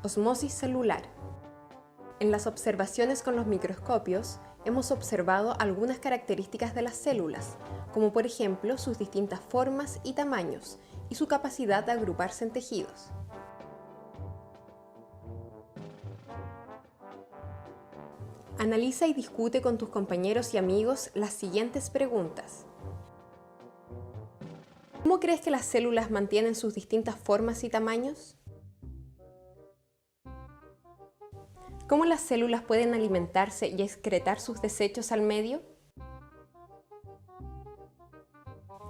Osmosis celular. En las observaciones con los microscopios, hemos observado algunas características de las células, como por ejemplo sus distintas formas y tamaños, y su capacidad de agruparse en tejidos. Analiza y discute con tus compañeros y amigos las siguientes preguntas. ¿Cómo crees que las células mantienen sus distintas formas y tamaños? ¿Cómo las células pueden alimentarse y excretar sus desechos al medio?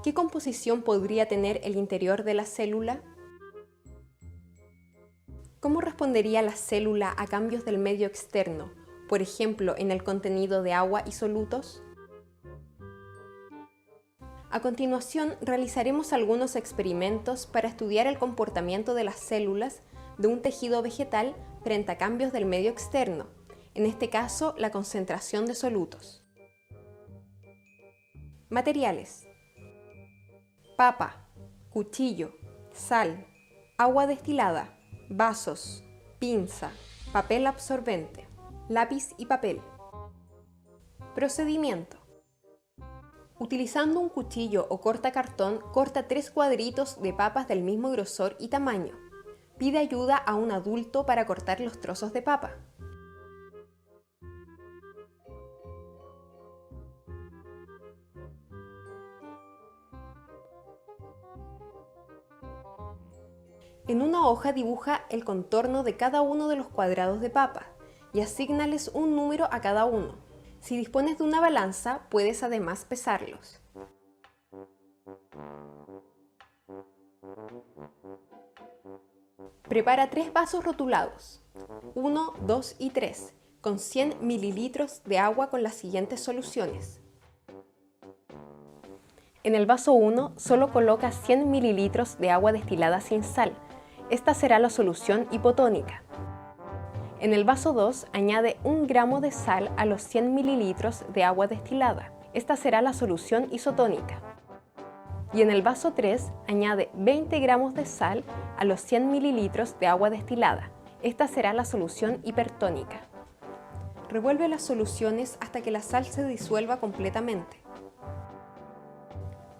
¿Qué composición podría tener el interior de la célula? ¿Cómo respondería la célula a cambios del medio externo, por ejemplo, en el contenido de agua y solutos? A continuación, realizaremos algunos experimentos para estudiar el comportamiento de las células de un tejido vegetal frente a cambios del medio externo, en este caso, la concentración de solutos. Materiales: papa, cuchillo, sal, agua destilada, vasos, pinza, papel absorbente, lápiz y papel. Procedimiento: utilizando un cuchillo o cortacartón, corta 3 cuadritos de papas del mismo grosor y tamaño. Pide ayuda a un adulto para cortar los trozos de papa. En una hoja dibuja el contorno de cada uno de los cuadrados de papa y asígnales un número a cada uno. Si dispones de una balanza, puedes además pesarlos. Prepara 3 vasos rotulados, 1, 2 y 3, con 100 mililitros de agua con las siguientes soluciones. En el vaso 1 solo coloca 100 mililitros de agua destilada sin sal. Esta será la solución hipotónica. En el vaso 2 añade 1 gramo de sal a los 100 mililitros de agua destilada. Esta será la solución isotónica. Y en el vaso 3 añade 20 gramos de sal a los 100 mililitros de agua destilada. Esta será la solución hipertónica. Revuelve las soluciones hasta que la sal se disuelva completamente.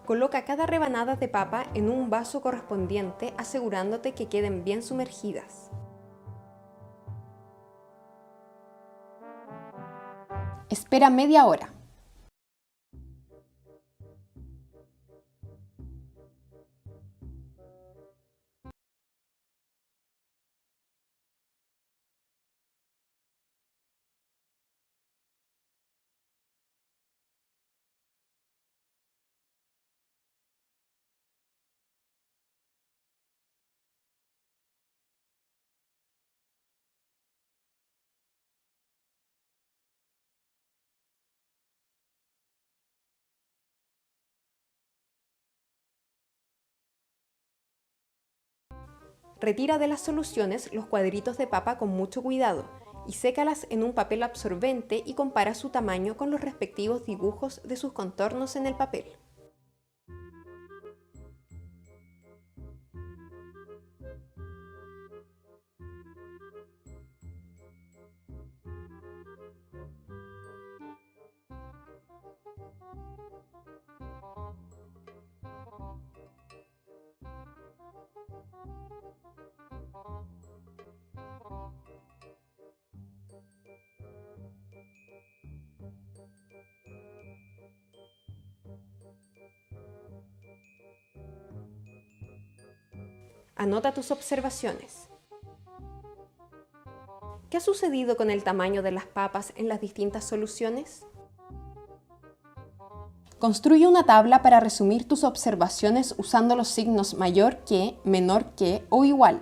Coloca cada rebanada de papa en un vaso correspondiente, asegurándote que queden bien sumergidas. Espera media hora. Retira de las soluciones los cuadritos de papa con mucho cuidado y sécalas en un papel absorbente y compara su tamaño con los respectivos dibujos de sus contornos en el papel. Anota tus observaciones. ¿Qué ha sucedido con el tamaño de las papas en las distintas soluciones? Construye una tabla para resumir tus observaciones usando los signos mayor que, menor que o igual.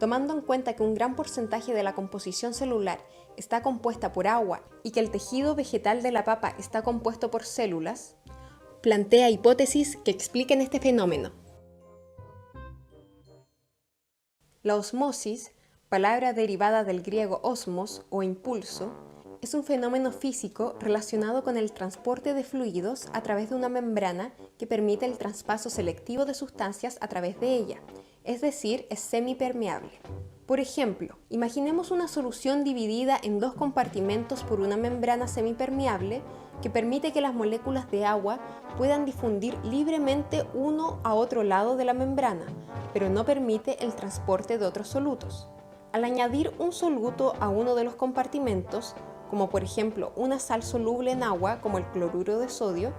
Tomando en cuenta que un gran porcentaje de la composición celular está compuesta por agua y que el tejido vegetal de la papa está compuesto por células, plantea hipótesis que expliquen este fenómeno. La osmosis, palabra derivada del griego osmos o impulso, es un fenómeno físico relacionado con el transporte de fluidos a través de una membrana que permite el traspaso selectivo de sustancias a través de ella, es decir, es semipermeable. Por ejemplo, imaginemos una solución dividida en dos compartimentos por una membrana semipermeable que permite que las moléculas de agua puedan difundir libremente uno a otro lado de la membrana, pero no permite el transporte de otros solutos. Al añadir un soluto a uno de los compartimentos, como por ejemplo una sal soluble en agua como el cloruro de sodio,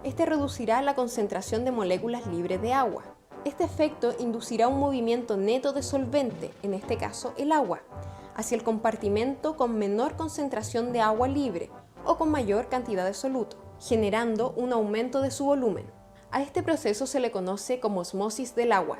este reducirá la concentración de moléculas libres de agua. Este efecto inducirá un movimiento neto de solvente, en este caso el agua, hacia el compartimento con menor concentración de agua libre o con mayor cantidad de soluto, generando un aumento de su volumen. A este proceso se le conoce como osmosis del agua.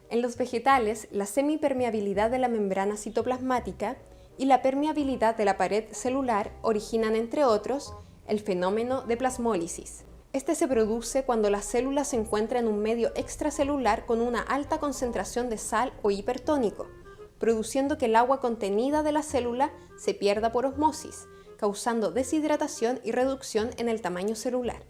En los vegetales, la semipermeabilidad de la membrana citoplasmática y la permeabilidad de la pared celular originan, entre otros, el fenómeno de plasmólisis. Este se produce cuando la célula se encuentra en un medio extracelular con una alta concentración de sal o hipertónico, produciendo que el agua contenida de la célula se pierda por osmosis, causando deshidratación y reducción en el tamaño celular.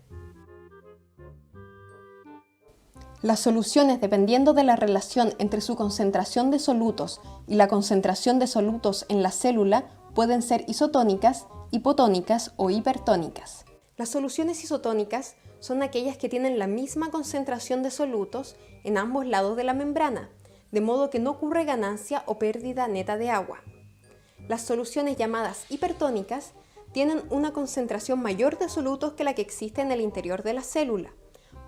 Las soluciones, dependiendo de la relación entre su concentración de solutos y la concentración de solutos en la célula, pueden ser isotónicas, hipotónicas o hipertónicas. Las soluciones isotónicas son aquellas que tienen la misma concentración de solutos en ambos lados de la membrana, de modo que no ocurre ganancia o pérdida neta de agua. Las soluciones llamadas hipertónicas tienen una concentración mayor de solutos que la que existe en el interior de la célula,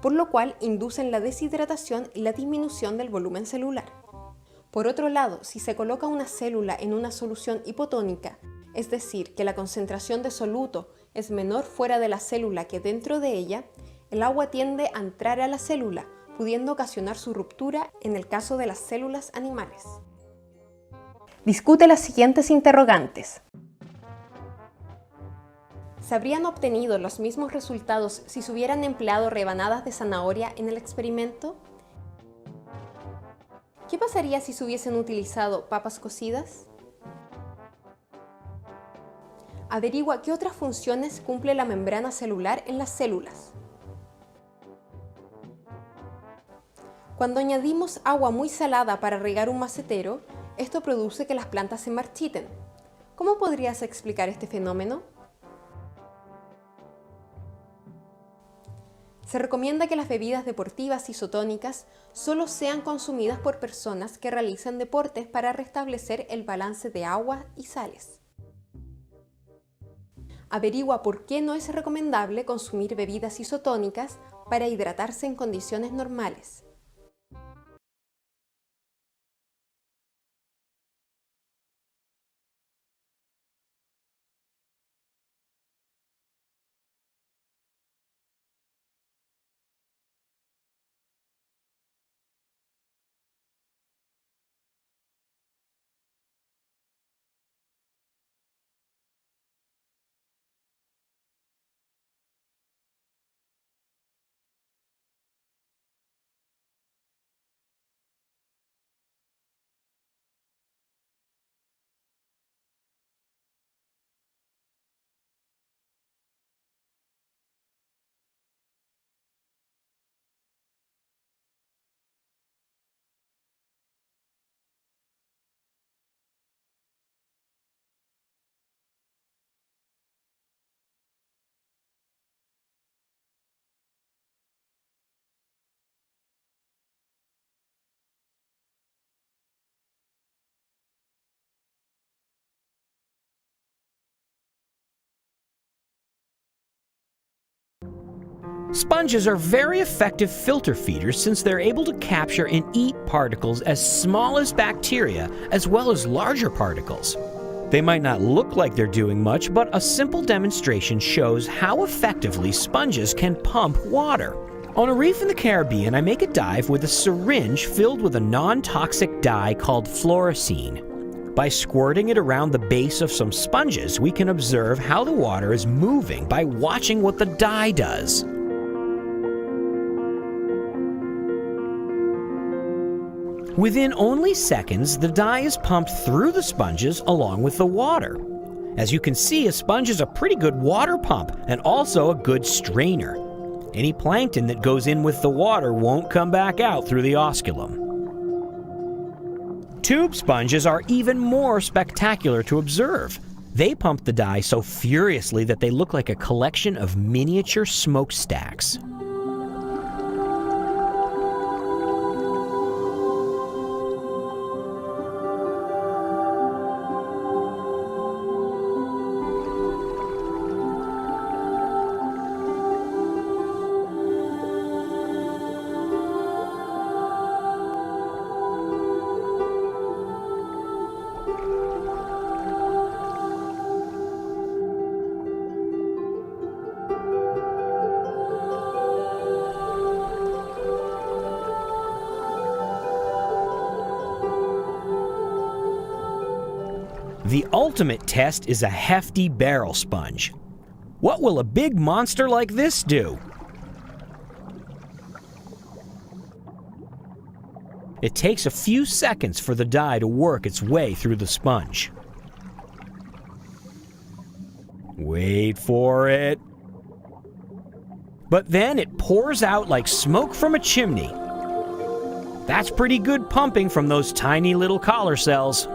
por lo cual inducen la deshidratación y la disminución del volumen celular. Por otro lado, si se coloca una célula en una solución hipotónica, es decir, que la concentración de soluto es menor fuera de la célula que dentro de ella, el agua tiende a entrar a la célula, pudiendo ocasionar su ruptura en el caso de las células animales. Discute las siguientes interrogantes. ¿Se habrían obtenido los mismos resultados si se hubieran empleado rebanadas de zanahoria en el experimento? ¿Qué pasaría si se hubiesen utilizado papas cocidas? Averigua qué otras funciones cumple la membrana celular en las células. Cuando añadimos agua muy salada para regar un macetero, esto produce que las plantas se marchiten. ¿Cómo podrías explicar este fenómeno? Se recomienda que las bebidas deportivas isotónicas solo sean consumidas por personas que realicen deportes para restablecer el balance de agua y sales. Averigua por qué no es recomendable consumir bebidas isotónicas para hidratarse en condiciones normales. Sponges are very effective filter feeders since they're able to capture and eat particles as small as bacteria as well as larger particles. They might not look like they're doing much, but a simple demonstration shows how effectively sponges can pump water. On a reef in the Caribbean, I make a dive with a syringe filled with a non-toxic dye called fluorescein. By squirting it around the base of some sponges, we can observe how the water is moving by watching what the dye does. Within only seconds, the dye is pumped through the sponges along with the water. As you can see, a sponge is a pretty good water pump and also a good strainer. Any plankton that goes in with the water won't come back out through the osculum. Tube sponges are even more spectacular to observe. They pump the dye so furiously that they look like a collection of miniature smokestacks. The ultimate test is a hefty barrel sponge. What will a big monster like this do? It takes a few seconds for the dye to work its way through the sponge. Wait for it. But then it pours out like smoke from a chimney. That's pretty good pumping from those tiny little collar cells.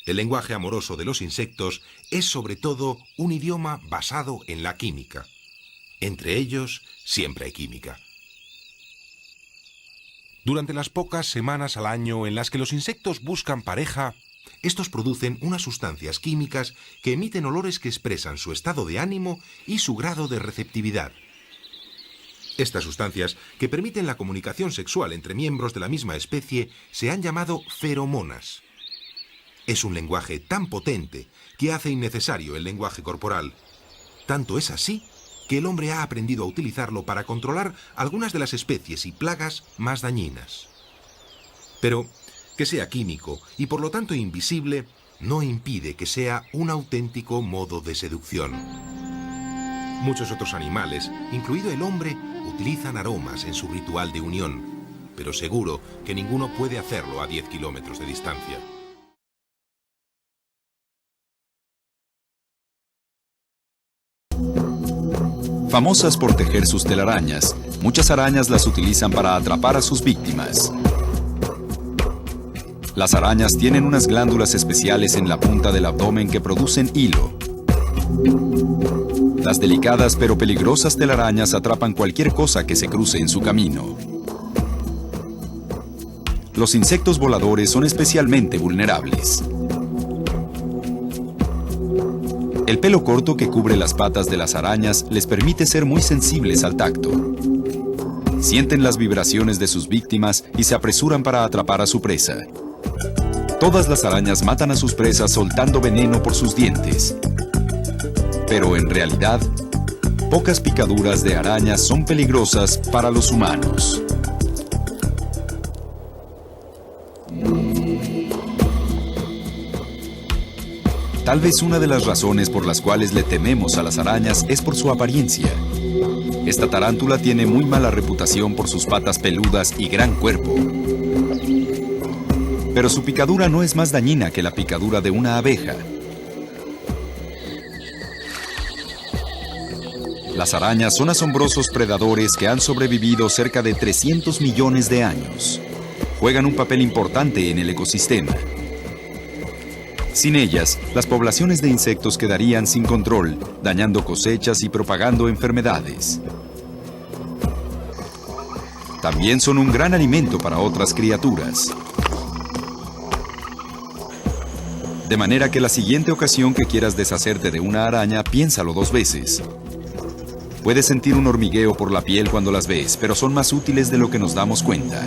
El lenguaje amoroso de los insectos es sobre todo un idioma basado en la química. Entre ellos siempre hay química. Durante las pocas semanas al año en las que los insectos buscan pareja, estos producen unas sustancias químicas que emiten olores que expresan su estado de ánimo y su grado de receptividad. Estas sustancias, que permiten la comunicación sexual entre miembros de la misma especie, se han llamado feromonas. Es un lenguaje tan potente que hace innecesario el lenguaje corporal. Tanto es así que el hombre ha aprendido a utilizarlo para controlar algunas de las especies y plagas más dañinas. Pero que sea químico y por lo tanto invisible no impide que sea un auténtico modo de seducción. Muchos otros animales, incluido el hombre, utilizan aromas en su ritual de unión, pero seguro que ninguno puede hacerlo a 10 kilómetros de distancia. Famosas por tejer sus telarañas, muchas arañas las utilizan para atrapar a sus víctimas. Las arañas tienen unas glándulas especiales en la punta del abdomen que producen hilo. Las delicadas pero peligrosas telarañas atrapan cualquier cosa que se cruce en su camino. Los insectos voladores son especialmente vulnerables. El pelo corto que cubre las patas de las arañas les permite ser muy sensibles al tacto. Sienten las vibraciones de sus víctimas y se apresuran para atrapar a su presa. Todas las arañas matan a sus presas soltando veneno por sus dientes. Pero en realidad, pocas picaduras de arañas son peligrosas para los humanos. Tal vez una de las razones por las cuales le tememos a las arañas es por su apariencia. Esta tarántula tiene muy mala reputación por sus patas peludas y gran cuerpo. Pero su picadura no es más dañina que la picadura de una abeja. Las arañas son asombrosos predadores que han sobrevivido cerca de 300 millones de años. Juegan un papel importante en el ecosistema. Sin ellas, las poblaciones de insectos quedarían sin control, dañando cosechas y propagando enfermedades. También son un gran alimento para otras criaturas. De manera que la siguiente ocasión que quieras deshacerte de una araña, piénsalo 2 veces. Puedes sentir un hormigueo por la piel cuando las ves, pero son más útiles de lo que nos damos cuenta.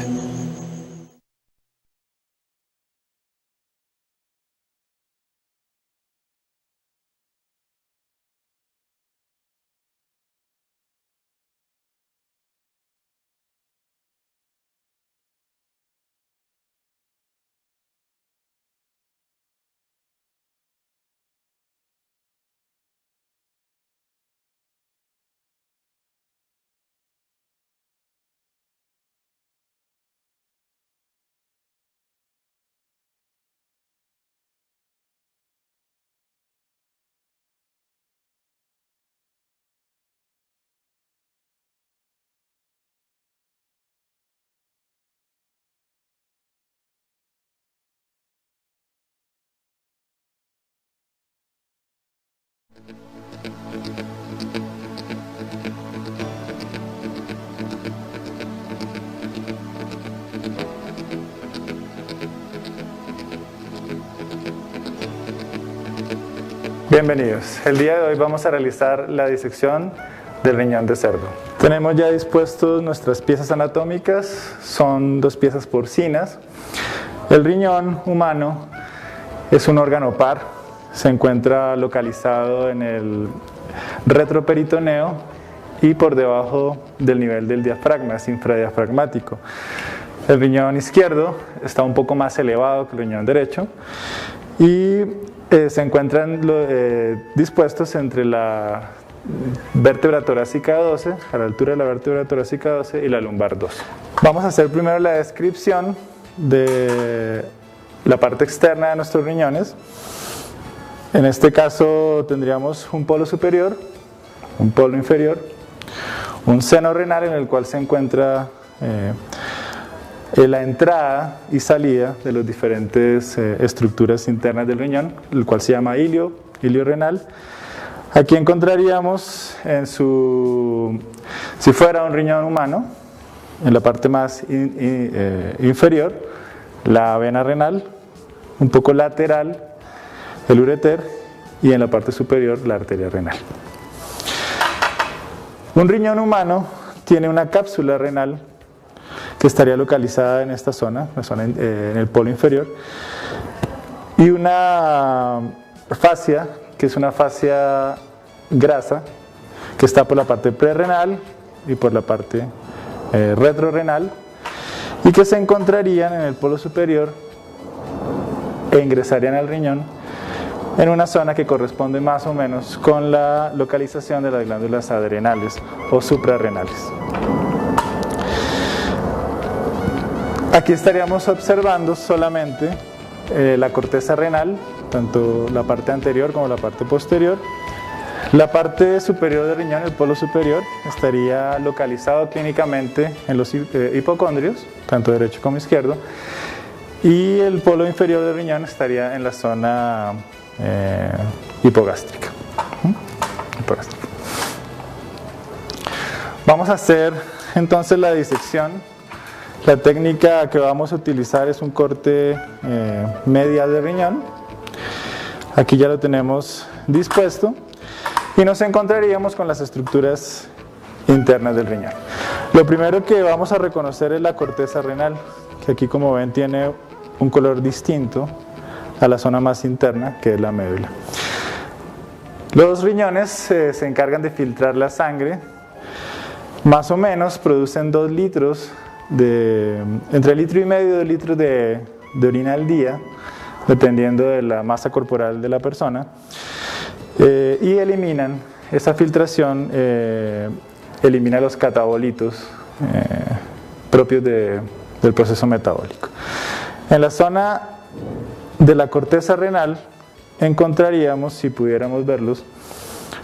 Bienvenidos. El día de hoy vamos a realizar la disección del riñón de cerdo. Tenemos ya dispuestos nuestras piezas anatómicas, son 2 piezas porcinas. El riñón humano es un órgano par, se encuentra localizado en el retroperitoneo y por debajo del nivel del diafragma, es infradiafragmático. El riñón izquierdo está un poco más elevado que el riñón derecho y se encuentran dispuestos entre la vértebra torácica 12, a la altura de la vértebra torácica 12 y la lumbar 12. Vamos a hacer primero la descripción de la parte externa de nuestros riñones. En este caso tendríamos un polo superior, un polo inferior, un seno renal en el cual se encuentra la entrada y salida de las diferentes estructuras internas del riñón, el cual se llama ilio renal. Aquí encontraríamos si fuera un riñón humano, en la parte más inferior, la vena renal, un poco lateral, el ureter, y en la parte superior, la arteria renal. Un riñón humano tiene una cápsula renal que estaría localizada en esta zona, en el polo inferior, y una fascia, que es una fascia grasa, que está por la parte prerrenal y por la parte retrorrenal, y que se encontrarían en el polo superior e ingresarían al riñón en una zona que corresponde más o menos con la localización de las glándulas adrenales o suprarrenales. Aquí estaríamos observando solamente la corteza renal, tanto la parte anterior como la parte posterior. La parte superior del riñón, el polo superior, estaría localizado clínicamente en los hipocondrios, tanto derecho como izquierdo, y el polo inferior del riñón estaría en la zona hipogástrica. Vamos a hacer entonces la disección. La técnica que vamos a utilizar es un corte medial de riñón. Aquí ya lo tenemos dispuesto y nos encontraríamos con las estructuras internas del riñón. Lo primero que vamos a reconocer es la corteza renal, que aquí, como ven, tiene un color distinto a la zona más interna, que es la médula. Los riñones se encargan de filtrar la sangre. Más o menos producen 2 litros entre 1,5 litros y 2 litros de orina al día, dependiendo de la masa corporal de la persona, y eliminan, esa filtración elimina los catabolitos propios del proceso metabólico. En la zona de la corteza renal encontraríamos, si pudiéramos verlos,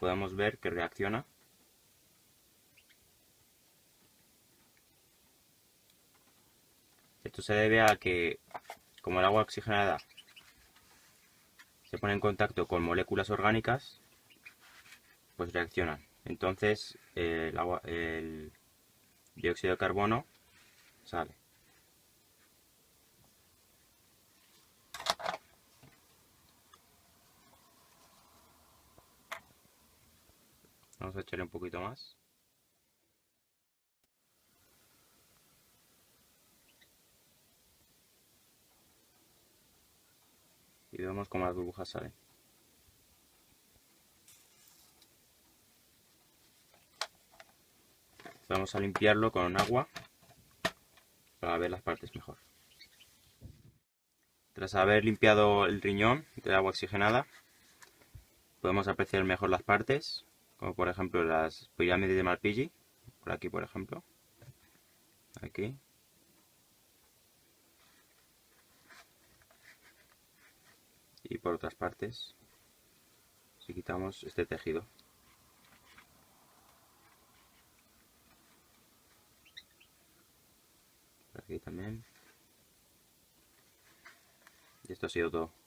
podemos ver que reacciona. Esto se debe a que, como el agua oxigenada se pone en contacto con moléculas orgánicas, pues reaccionan. Entonces el dióxido de carbono sale. Vamos a echarle un poquito más. Y vemos cómo las burbujas salen. Vamos a limpiarlo con agua para ver las partes mejor. Tras haber limpiado el riñón de agua oxigenada, podemos apreciar mejor las partes, como por ejemplo las pirámides de Malpighi, por aquí por ejemplo, aquí. Y por otras partes, si quitamos este tejido. Por aquí también. Y esto ha sido todo.